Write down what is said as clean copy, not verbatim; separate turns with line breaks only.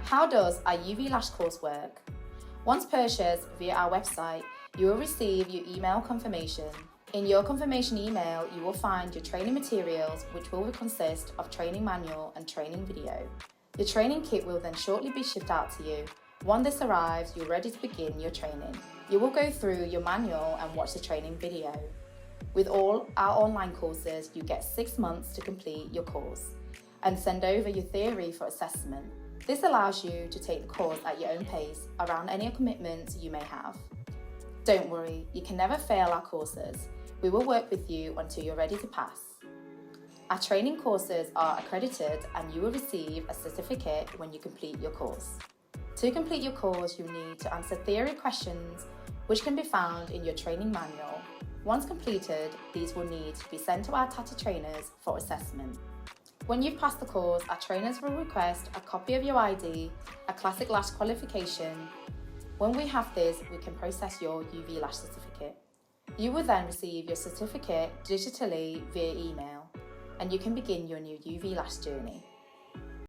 How does our UV Lash course work? Once purchased via our website, you will receive your email confirmation. In your confirmation email, you will find your training materials, which will consist of training manual and training video. Your training kit will then shortly be shipped out to you. Once this arrives, you're ready to begin your training. You will go through your manual and watch the training video. With all our online courses, you get 6 months to complete your course and send over your theory for assessment. This allows you to take the course at your own pace around any commitments you may have. Don't worry, you can never fail our courses. We will work with you until you're ready to pass. Our training courses are accredited and you will receive a certificate when you complete your course. To complete your course, you need to answer theory questions which can be found in your training manual. Once completed, these will need to be sent to our TATTI trainers for assessment. When you've passed the course, our trainers will request a copy of your ID, a classic lash qualification. When we have this, we can process your UV Lash certificate. You will then receive your certificate digitally via email, and you can begin your new UV Lash journey.